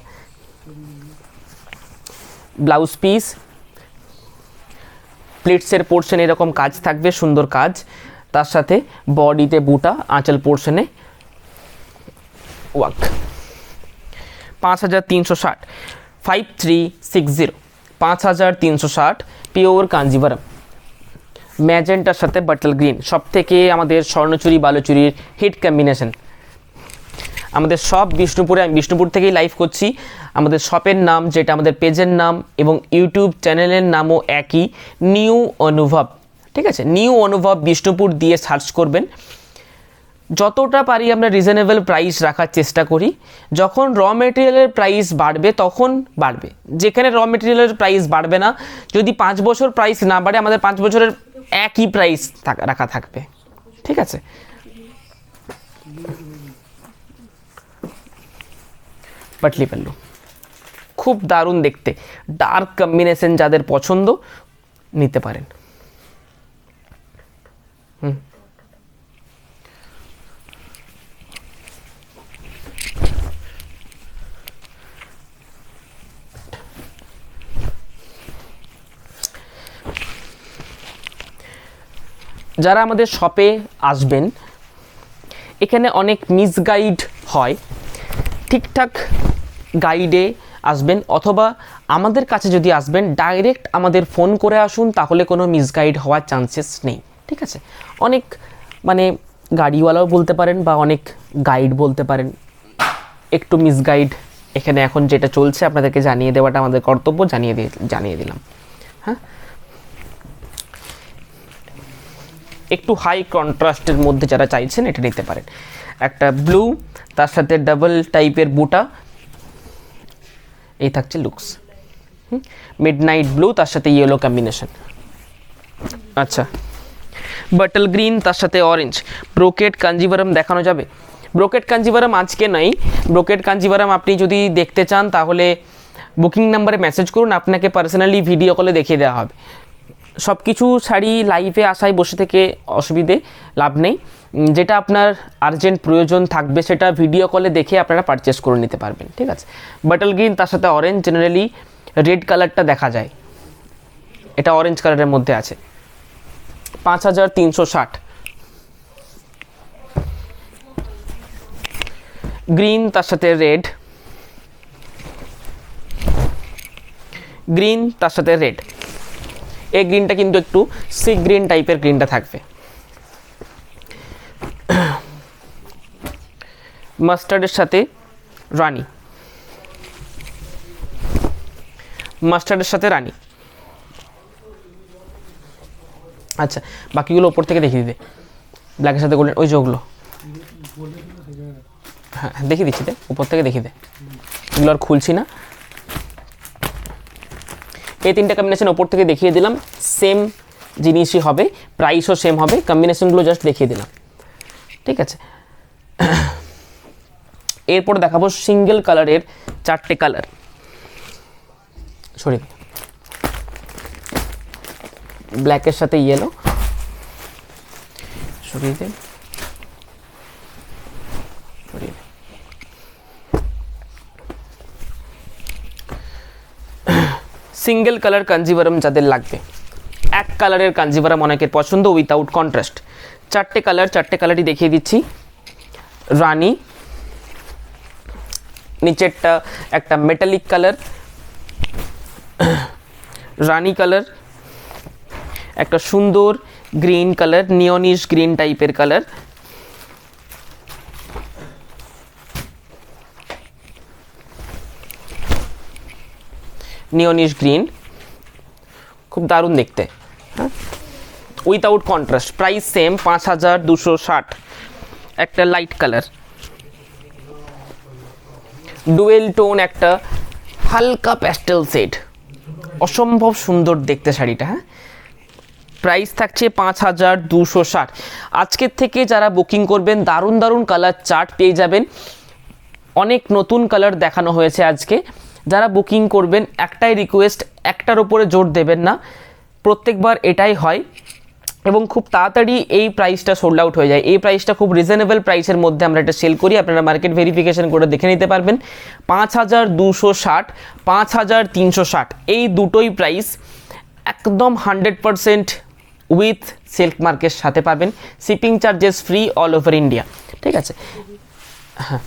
ব্লাউজ পিস, প্লিটসের পোর্শনে এরকম কাজ থাকবে, সুন্দর কাজ, তার সাথে বডিতে বুটা, আঁচল পোর্শনে ওয়ার্ক। 5360, 5360, 5360 পিওর কাঞ্জিভারাম। ম্যাজেন্টার সাথে বাটল গ্রিন, সব থেকে আমাদের স্বর্ণচুরি বালুচুরির হিট কম্বিনেশন। আমাদের শপ বিষ্ণুপুরে, আমি বিষ্ণুপুর থেকেই লাইভ করছি। আমাদের শপের নাম, যেটা আমাদের পেজের নাম এবং ইউটিউব চ্যানেলের নামও একই, নিউ অনুভব। ঠিক আছে, নিউ অনুভব বিষ্ণুপুর দিয়ে সার্চ করবেন। যতটা পারি আমরা রিজনেবল প্রাইস রাখার চেষ্টা করি। যখন র মেটেরিয়ালের প্রাইস বাড়বে তখন বাড়বে, যেখানে র মেটেরিয়ালের প্রাইস বাড়বে না, যদি 5 বছর প্রাইস না বাড়ে, আমাদের 5 বছরের একই প্রাইস রাখা থাকবে। ঠিক আছে, পাটলি পাল্লু, খুব দারুণ দেখতে, ডার্ক কম্বিনেশন যাদের পছন্দ নিতে পারেন। যারা আমাদের শপে আসবেন, এখানে অনেক মিসগাইড হয়, ঠিকঠাক গাইডে আসবেন, অথবা আমাদের কাছে যদি আসবেন ডাইরেক্ট আমাদের ফোন করে আসুন, তাহলে কোনো মিসগাইড হওয়ার চান্সেস নেই। ঠিক আছে, অনেক মানে গাড়িওয়ালাও বলতে পারেন বা অনেক গাইড বলতে পারেন, একটু মিসগাইড এখানে এখন যেটা চলছে আপনাদেরকে জানিয়ে দেওয়াটা আমাদের কর্তব্য, জানিয়ে দিলাম। হ্যাঁ, একটু হাই কন্ট্রাস্টের মধ্যে যারা চাইছেন এটা নিতে পারেন। একটা ব্লু, তার সাথে ডাবল টাইপের বুটা, এই থাকছে লুকস। মিডনাইট ব্লু, তার সাথে ইয়েলো কম্বিনেশন। আচ্ছা, বাটল গ্রিন, তার সাথে অরেঞ্জ। ব্রোকেড কাঞ্জিভারাম দেখানো যাবে? ব্রোকেড কাঞ্জিভারাম আজকে নাই। ব্রোকেড কাঞ্জিভারাম আপনি যদি দেখতে চান তাহলে বুকিং নাম্বারে মেসেজ করুন, আপনাকে পার্সোনালি ভিডিও কলে দেখিয়ে দেওয়া হবে। সব কিছু শাড়ি লাইভে আসায় বসে থেকে অসুবিধে লাভ নেই, যেটা আপনার আর্জেন্ট প্রয়োজন থাকবে সেটা ভিডিও কলে দেখে আপনারা পারচেস করে নিতে পারবেন। ঠিক আছে, বাটল গ্রিন, তার সাথে অরেঞ্জ, জেনারেলি রেড কালারটা দেখা যায়, এটা অরেঞ্জ কালারের মধ্যে আছে। 5360। গ্রিন, তার সাথে রেড, গ্রিন, তার সাথে রেড। এই গ্রিনটা কিন্তু একটু সি গ্রিন টাইপের গ্রিনটা থাকবে। মাস্টার্ডের সাথে রানী, মাস্টার্ডের সাথে রানী। আচ্ছা বাকিগুলো ওপর থেকে দেখিয়ে দিতে, ব্ল্যাকের সাথে গোল্ডেন, ওই যে ওগুলো, হ্যাঁ দেখিয়ে দিচ্ছি, উপর থেকে দেখিয়ে দে, এগুলো আর খুলছি না। এই তিনটা কম্বিনেশন ওপর থেকে দেখিয়ে দিলাম, সেম জিনিসই হবে, প্রাইসও সেম হবে, কম্বিনেশনগুলো জাস্ট দেখিয়ে দিলাম, ঠিক আছে। এরপর দেখাবো সিঙ্গেল কালারের 4টে কালার, সরি ব্ল্যাকের সাথে ইয়েলো, সরিয়ে দিন, সরিয়ে দিন। সিঙ্গেল কালার কাঞ্জিভারাম যাদের লাগবে, এক কালারের কাঞ্জিভারাম অনেকের পছন্দ উইথাউট কন্ট্রাস্ট। 4টে কালার, 4টে কালারই দেখিয়ে দিচ্ছি। রানী, নিচেরটা একটা মেটালিক কালার, রানী কালার, একটা সুন্দর গ্রিন কালার, নিয়নিশ গ্রিন টাইপের কালার, নিয়নিশ গ্রিন, খুব দারুণ দেখতে, হ্যাঁ উইথাউট কন্ট্রাস্ট, প্রাইস সেম 5260। একটা লাইট কালার, ডুয়েল টোন, একটা হালকা প্যাস্টেল শেড, অসম্ভব সুন্দর দেখতে শাড়িটা, হ্যাঁ প্রাইস থাকছে 5260। আজকের থেকে যারা বুকিং করবেন দারুণ দারুণ কালার চার্ট পেয়ে যাবেন, অনেক নতুন কালার দেখানো হয়েছে আজকে। যারা বুকিং করবেন একটাই রিকোয়েস্ট, একটার ওপরে জোর দেবেন না, প্রত্যেকবার এটাই হয় এবং খুব তাড়াতাড়ি এই প্রাইসটা সোল্ড আউট হয়ে যায়। এই প্রাইসটা খুব রিজনেবল প্রাইসের মধ্যে আমরা এটা সেল করি, আপনারা মার্কেট ভেরিফিকেশন করে দেখে নিতে পারবেন। 5260, 5360 এই দুটোই প্রাইস একদম 100% উইথ সিল্ক মার্কের সাথে পাবেন, shipping charges free all over India, ঠিক আছে। হ্যাঁ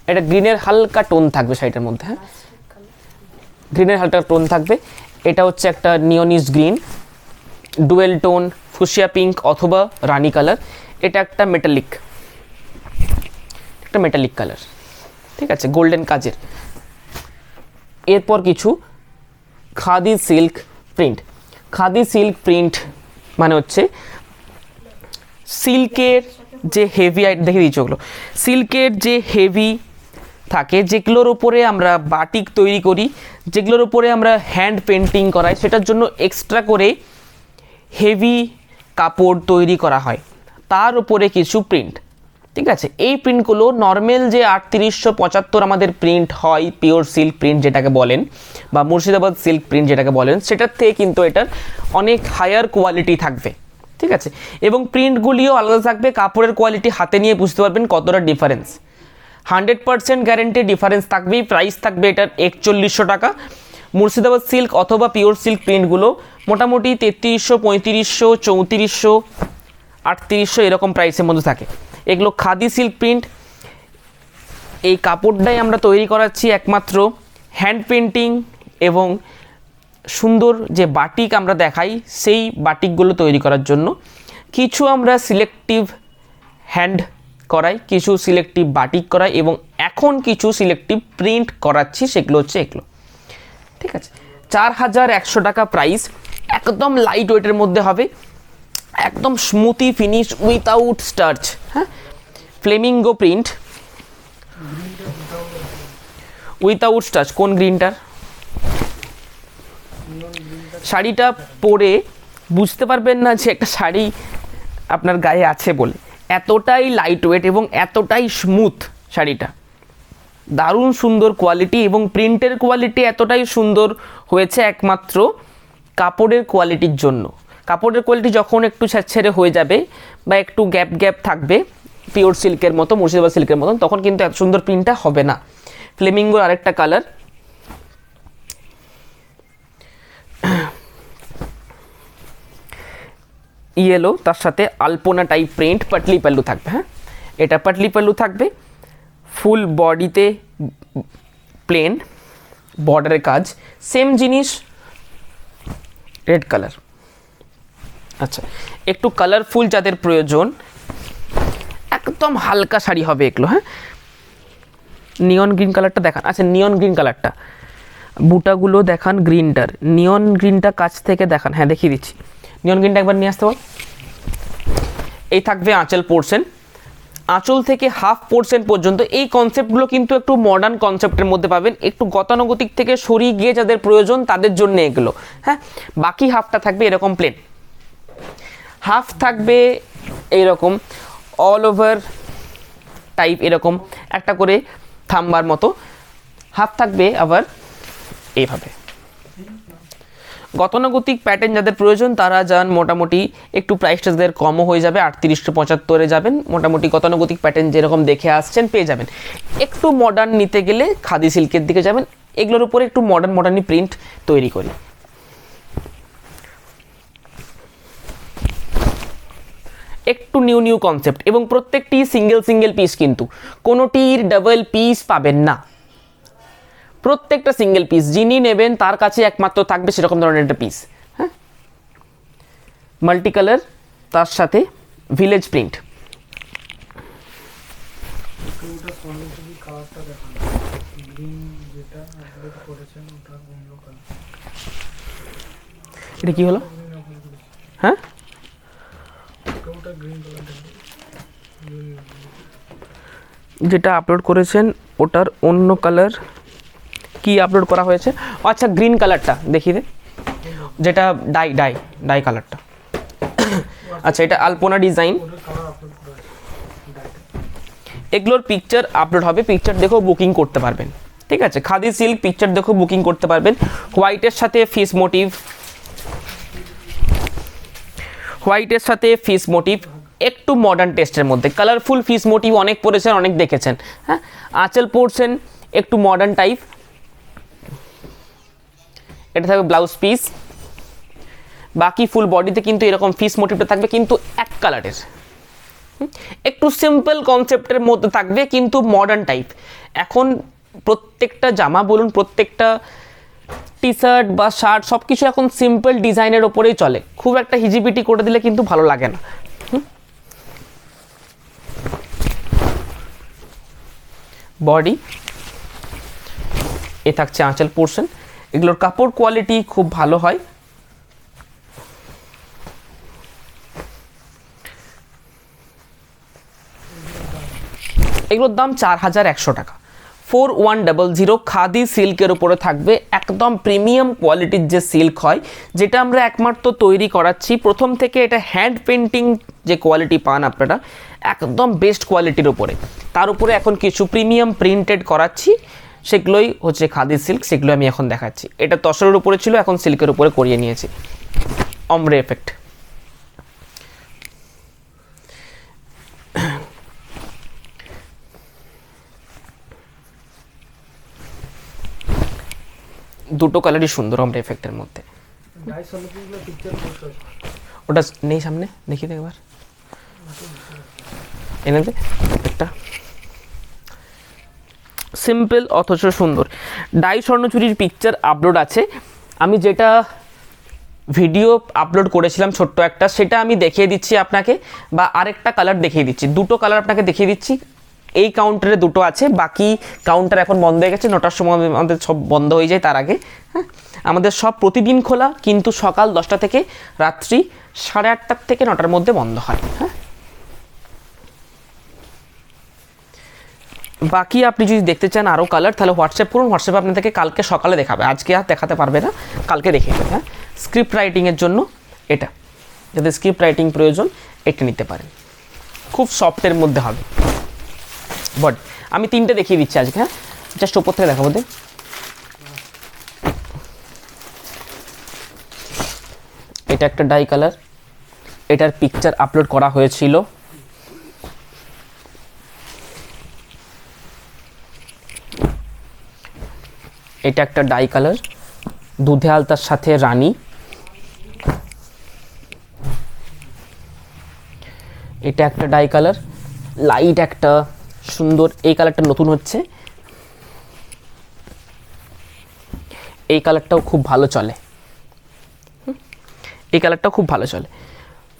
এটা গ্রিনের হালকা টোন থাকবে শাড়িটার মধ্যে, হ্যাঁ গ্রিনের হালকা টোন থাকবে। এটা হচ্ছে একটা neonish green, dual tone fuchsia pink অথবা রানী কালার। এটা একটা মেটালিক, একটা মেটালিক কালার, ঠিক আছে গোল্ডেন কাজের। এরপর কিছু khadi silk print. Khadi silk print মানে হচ্ছে সিল্কের যে হেভি দেখে দিচ্ছি, ওগুলো সিল্কের যে হেভি থাকে, যেগুলোর উপরে আমরা বাটিক তৈরি করি, যেগুলোর উপরে আমরা হ্যান্ড পেন্টিং করাই, সেটার জন্য এক্সট্রা করে হেভি কাপড় তৈরি করা হয়, তার উপরে কিছু প্রিন্ট, ঠিক আছে। এই প্রিন্টগুলো নর্মাল যে 3875 আমাদের প্রিন্ট হয়, পিওর সিল্ক প্রিন্ট যেটাকে বলেন বা মুর্শিদাবাদ সিল্ক প্রিন্ট যেটাকে বলেন, সেটার থেকে কিন্তু এটার অনেক হায়ার কোয়ালিটি থাকবে, ঠিক আছে। এবং প্রিন্টগুলিও আলাদা থাকবে, কাপড়ের কোয়ালিটি হাতে নিয়ে বুঝতে পারবেন কতটা ডিফারেন্স। 100% গ্যারেন্টি ডিফারেন্স থাকবেই। প্রাইস থাকবে এটার 4100 টাকা। মুর্শিদাবাদ সিল্ক অথবা পিওর সিল্ক প্রিন্টগুলো মোটামুটি 3300, 3500, 3400, 3800 এরকম প্রাইসের মধ্যে থাকে। এগুলো খাদি সিল্ক প্রিন্ট। এই কাপড়টাই আমরা তৈরি করাচ্ছি একমাত্র হ্যান্ড পেন্টিং এবং সুন্দর যে বাটিক আমরা দেখাই, সেই বাটিকগুলো তৈরি করার জন্য কিছু আমরা সিলেক্টিভ হ্যান্ড করাই, কিছু সিলেক্টিভ বাটিক করাই এবং এখন কিছু সিলেক্টিভ প্রিন্ট করাচ্ছি, সেগুলো হচ্ছে এগুলো, ঠিক আছে। 4100 টাকা প্রাইস, একদম লাইট ওয়েটের মধ্যে হবে, একদম স্মুথি ফিনিশ উইথাউট স্টার্চ, হ্যাঁ ফ্লেমিঙ্গো প্রিন্ট উইথাউট স্টার্চ। কোন গ্রিনটার? শাড়িটা পরে বুঝতে পারবেন না যে একটা শাড়ি আপনার গায়ে আছে বলে, এতটাই লাইট ওয়েট এবং এতটাই স্মুথ শাড়িটা, দারুণ সুন্দর কোয়ালিটি এবং প্রিন্টের কোয়ালিটি এতটাই সুন্দর হয়েছে একমাত্র কাপড়ের কোয়ালিটির জন্য। কাপড়ের কোয়ালিটি যখন একটু ছেড়ে হয়ে যাবে বা একটু গ্যাপ গ্যাপ থাকবে পিওর সিল্কের মতো, মুর্শিদাবাদ সিল্কের মতন, তখন কিন্তু এত সুন্দর প্রিন্টটা হবে না। ফ্লেমিঙ্গোর আরেকটা কালার, ইয়েলো, তার সাথে আলপনা টাইপ প্রিন্ট, পাটলি পাল্লু থাকবে, হ্যাঁ এটা পাটলি পাল্লু থাকবে, ফুল বডিতে প্লেন বর্ডারের কাজ, সেম জিনিস রেড কালার। আচ্ছা একটু কালারফুল যাদের প্রয়োজন, একদম হালকা শাড়ি হবে এগুলো। হ্যাঁ, নিয়ন গ্রিন কালারটা দেখান। আচ্ছা, নিয়ন গ্রিন কালারটা, বুটাগুলো দেখান, গ্রিনটার নিয়ন গ্রিনটা কাছ থেকে দেখান। হ্যাঁ, দেখিয়ে দিচ্ছি, নিয়ন গ্রিনটা একবার নিয়ে আসতে বল। এই থাকবে আঁচল পোর্শন, আঁচল থেকে হাফ পোর্শন পর্যন্ত। এই কনসেপ্টগুলো কিন্তু একটু মডার্ন কনসেপ্টের মধ্যে পাবেন, একটু গতানুগতিক থেকে সরিয়ে গিয়ে যাদের প্রয়োজন তাদের জন্য এগুলো। হ্যাঁ, বাকি হাফটা থাকবে এরকম প্লেন, হাফ থাকবে এইরকম অল ওভার টাইপ, এরকম একটা করে থাম্বার মতো। হাফ থাকবে আবার এইভাবে। গতানুগতিক প্যাটার্ন যাদের প্রয়োজন তারা যান, মোটামুটি একটু প্রাইসটা যাদের কমও হয়ে যাবে, 3875 যাবেন, মোটামুটি গতানুগতিক প্যাটার্ন যেরকম দেখে আসছেন পেয়ে যাবেন। একটু মডার্ন নিতে গেলে খাদি সিল্কের দিকে যাবেন, এগুলোর উপরে একটু মডার্নি প্রিন্ট তৈরি করি। একটু নিউ কনসেপ্ট, এবং প্রত্যেকটি সিঙ্গেল পিস, কিন্তু কোনোটির ডাবল পিস পাবেন না, প্রত্যেকটা সিঙ্গেল পিস। যিনি নেবেন তার কাছে একমাত্র থাকবে সেরকম ধরনের একটা পিস। হ্যাঁ, মাল্টি কালার, তার সাথে ভিলেজ প্রিন্ট। এটা কি হলো? হ্যাঁ, যেটা আপলোড করেছেন ওটার অন্য কালার কি আপলোড করা হয়েছে? আচ্ছা, গ্রিন কালারটা দেখিয়ে দে, যেটা ডাই কালারটা। আচ্ছা, এটা আলপনা ডিজাইন, এগুলোর পিকচার আপলোড হবে, পিকচার দেখেও বুকিং করতে পারবেন। ঠিক আছে, খাদি সিল্ক পিকচার দেখেও বুকিং করতে পারবেন। হোয়াইটের সাথে ফিস মোটিভ, একটু মডার্ন টেস্টের মধ্যে। কালারফুল ফিস মোটিভ অনেক পড়েছেন, অনেক দেখেছেন। হ্যাঁ, আঁচল পড়ছেন একটু মডার্ন টাইপ। এটা থাকবে ব্লাউজ পিস, বাকি ফুল বডিতে কিন্তু এরকম ফিস মোটিভটা থাকবে, কিন্তু এক কালারের, একটু সিম্পল কনসেপ্টের মধ্যে থাকবে, কিন্তু মডার্ন টাইপ। এখন প্রত্যেকটা জামা বলুন, প্রত্যেকটা টি শার্ট বা শার্ট সব কিছু এখন সিম্পল ডিজাইনের ওপরেই চলে, খুব একটা হিজিবিটি করে দিলে কিন্তু ভালো লাগে না। বডি, এ থাকছে আঁচল পোর্শন। এগুলোর কাপড় কোয়ালিটি খুব ভালো হয়। এগুলোর দাম 4100 টাকা, 4100। খাদি সিল্কের উপরে থাকবে, একদম প্রিমিয়াম কোয়ালিটির যে সিল্ক হয়, যেটা আমরা একমাত্র তৈরি করাচ্ছি প্রথম থেকে। এটা হ্যান্ড পেন্টিং যে কোয়ালিটি পান আপনারা, একদম বেস্ট কোয়ালিটির উপরে। তার উপরে এখন কিছু প্রিমিয়াম প্রিন্টেড করাচ্ছি, সেগুলোই হচ্ছে খাদি সিল্ক, সেগুলো আমি এখন দেখাচ্ছি। এটা তসরের উপরে ছিল, এখন সিল্কের উপরে করিয়ে নিয়েছি, অমরে এফেক্ট। দুটো কালারই সুন্দর অমরে এফেক্টের মধ্যে। ওটা নেই সামনে, দেখি দে একবার, এনে দে একটা। সিম্পল অথচ সুন্দর ডাই স্বর্ণচুরির পিকচার আপলোড আছে। আমি যেটা ভিডিও আপলোড করেছিলাম ছোট্ট একটা, সেটা আমি দেখিয়ে দিচ্ছি আপনাকে, বা আরেকটা কালার দেখিয়ে দিচ্ছি। দুটো কালার আপনাকে দেখিয়ে দিচ্ছি। এই কাউন্টারে দুটো আছে, বাকি কাউন্টার এখন বন্ধ হয়ে গেছে, 9টার সময় আমাদের সব বন্ধ হয়ে যায় তার আগে। হ্যাঁ, আমাদের সব প্রতিদিন খোলা, কিন্তু সকাল 10টা থেকে রাত্রি 8:30 থেকে 9টার মধ্যে বন্ধ হয়। হ্যাঁ, বাকি আপনি যদি দেখতে চান আরও কালার, তাহলে হোয়াটসঅ্যাপ করুন, হোয়াটসঅ্যাপে আপনাদেরকে কালকে সকালে দেখাবে, আজকে আর দেখাতে পারবে না, কালকে দেখিয়ে দেবে। হ্যাঁ, স্ক্রিপ্ট রাইটিংয়ের জন্য এটা, যাদের স্ক্রিপ্ট রাইটিং প্রয়োজন এটা নিতে পারেন, খুব সফটের মধ্যে হবে। বট আমি 3টে দেখিয়ে দিচ্ছি আজকে। হ্যাঁ, জাস্ট ওপর থেকে দেখাবো দে। এটা একটা ডাই কালার, এটার পিকচার আপলোড করা হয়েছিল। এটা একটা ডাই কালার, দুধে আলতার সাথে রানী। এটা একটা ডাই কালার, লাইট একটা সুন্দর, এই কালারটা নতুন হচ্ছে, এই কালারটাও খুব ভালো চলে, এই কালারটাও খুব ভালো চলে।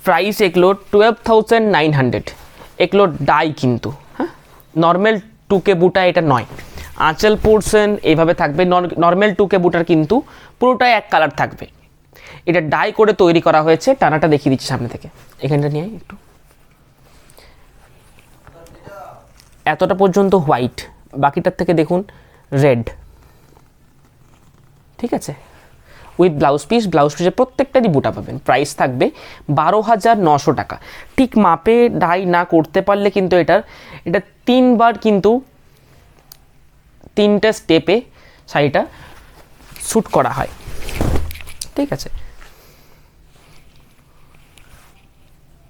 প্রাইস এগুলো 12,900। এগুলো ডাই কিন্তু, হ্যাঁ, নর্মাল 2K বুটা এটা নয়। আঁচল পোর্শন এইভাবে থাকবে, নর্মাল 2K বুটার কিন্তু পুরোটাই এক কালার থাকবে, এটা ডাই করে তৈরি করা হয়েছে। টানাটা দেখিয়ে দিচ্ছি সামনে থেকে, এখানটা নিয়ে একটু, এতটা পর্যন্ত হোয়াইট, বাকিটার থেকে দেখুন রেড, ঠিক আছে, উইথ ব্লাউজ পিসের প্রত্যেকটারই বুটা পাবেন। প্রাইস থাকবে 12,900 টাকা। ঠিক মাপে ডাই না করতে পারলে কিন্তু এটা 3বার কিন্তু 3টে স্টেপে শাড়িটা শ্যুট করা হয়, ঠিক আছে।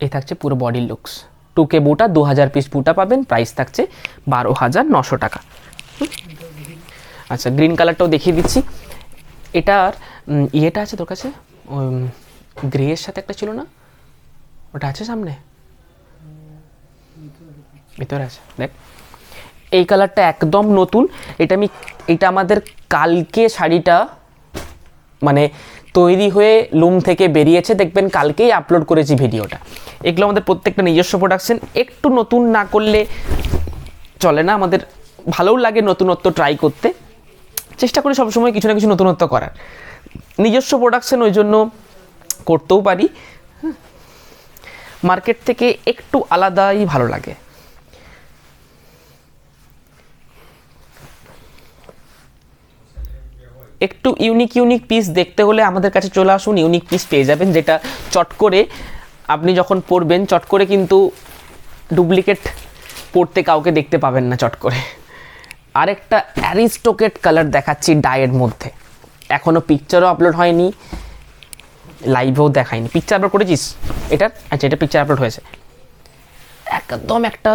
এই থাকছে পুরো বডির লুকস। 2K বুটা, 2000 পিস বুটা পাবেন, প্রাইস থাকছে 12,900 টাকা। আচ্ছা, গ্রিন কালারটাও দেখিয়ে দিচ্ছি। এটার ইয়েটা আছে তোর কাছে, গ্রের সাথে একটা ছিল না, ওটা আছে সামনে, ভিতরে আছে, দেখ। এই কালারটা একদম নতুন, এটা আমাদের কালকে শাড়িটা মানে তৈরি হয়ে লুম থেকে বেরিয়েছে, দেখবেন কালকেই আপলোড করেছি ভিডিওটা। এগুলো আমাদের প্রত্যেকটা নিজস্ব প্রোডাকশন, একটু নতুন না করলে চলে না, আমাদের ভালোও লাগে নতুনত্ব ট্রাই করতে, চেষ্টা করি সবসময় কিছু না কিছু নতুনত্ব করার। নিজস্ব প্রোডাকশন ওই জন্য করতেও পারি, মার্কেট থেকে একটু আলাদাই ভালো লাগে। একটু ইউনিক পিস দেখতে হলে আমাদের কাছে চলে আসুন, ইউনিক পিস পেয়ে যাবেন, যেটা চট করে আপনি যখন পরবেন চট করে কিন্তু ডুপ্লিকেট পরতে কাউকে দেখতে পাবেন না চট করে। আরেকটা অ্যারিস্টোকেট কালার দেখাচ্ছি ডায়ের মধ্যে, এখনও পিকচারও আপলোড হয়নি, লাইভেও দেখায়নি। পিকচার আপলোড করেছিস এটার? আচ্ছা, এটা পিকচার আপলোড হয়েছে। একদম একটা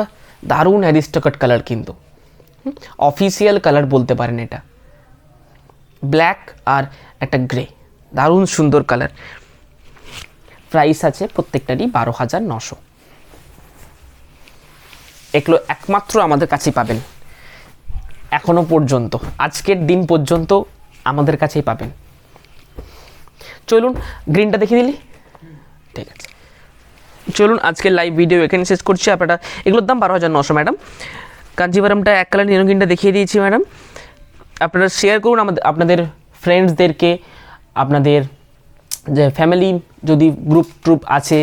দারুণ অ্যারিস্টোকেট কালার, কিন্তু অফিসিয়াল কালার বলতে পারেন এটা, ব্ল্যাক আর একটা গ্রে, দারুণ সুন্দর কালার। প্রাইস আছে প্রত্যেকটারই 12,900। এগুলো একমাত্র আমাদের কাছেই পাবেন, এখনো পর্যন্ত, আজকের দিন পর্যন্ত আমাদের কাছেই পাবেন। চলুন গ্রিনটা দেখিয়ে দিলি, ঠিক আছে। চলুন আজকের লাইভ ভিডিও এখানে শেষ করছি। আপনারা এগুলোর দাম 12,900 ম্যাডাম। কাঞ্জিভারামটা এক কালার নিনো গ্রিনটা দেখিয়ে দিয়েছি ম্যাডাম। আপনারা শেয়ার করুন আপনাদের ফ্রেন্ডসদেরকে, আপনাদের যে ফ্যামিলি যদি গ্রুপ আছে,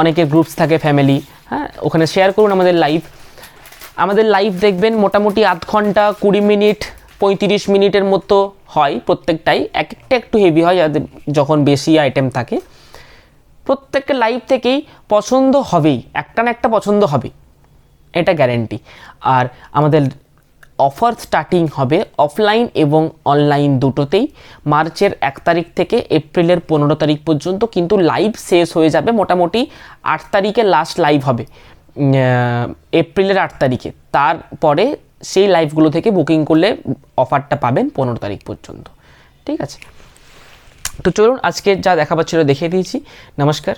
অনেকের গ্রুপস থাকে ফ্যামিলি, হ্যাঁ, ওখানে শেয়ার করুন আমাদের লাইভ দেখবেন মোটামুটি আধ ঘন্টা 20 মিনিট 35 মিনিটের মতো হয় প্রত্যেকটাই, একটা একটু হেভি হয় যখন বেশি আইটেম থাকে। প্রত্যেকটা লাইভ থেকেই পছন্দ হবেই, একটা না একটা পছন্দ হবে, এটা গ্যারেন্টি। আর আমাদের অফার স্টার্টিং হবে অফলাইন এবং অনলাইন দুটোতেই, মার্চের 1 তারিখ থেকে এপ্রিলের 15 তারিখ পর্যন্ত, কিন্তু লাইভ শেষ হয়ে যাবে মোটামুটি 8 তারিখে লাস্ট লাইভ হবে, এপ্রিলের 8 তারিখে। তারপরে সেই লাইভগুলো থেকে বুকিং করলে অফারটা পাবেন 15 তারিখ পর্যন্ত, ঠিক আছে। তো চলুন আজকে যা দেখাবার ছিল দেখিয়ে দিয়েছি। নমস্কার।